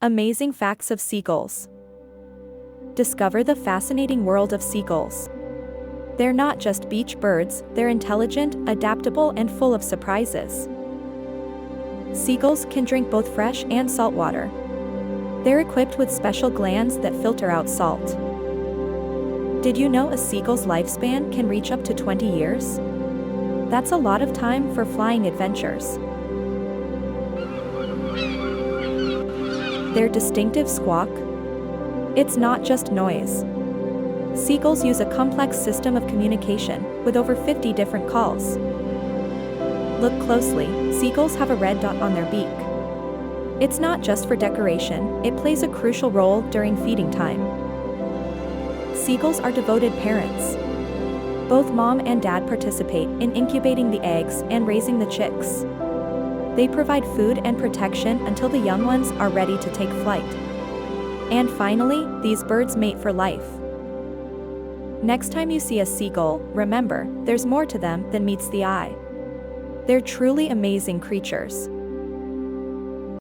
Amazing facts of seagulls. Discover the fascinating world of seagulls. They're not just beach birds, they're intelligent, adaptable, and full of surprises. Seagulls can drink both fresh and salt water. They're equipped with special glands that filter out salt. Did you know a seagull's lifespan can reach up to 20 years? That's a lot of time for flying adventures. Their distinctive squawk? It's not just noise. Seagulls use a complex system of communication, with over 50 different calls. Look closely, seagulls have a red dot on their beak. It's not just for decoration, it plays a crucial role during feeding time. Seagulls are devoted parents. Both mom and dad participate in incubating the eggs and raising the chicks. They provide food and protection until the young ones are ready to take flight. And finally, these birds mate for life. Next time you see a seagull, remember, there's more to them than meets the eye. They're truly amazing creatures.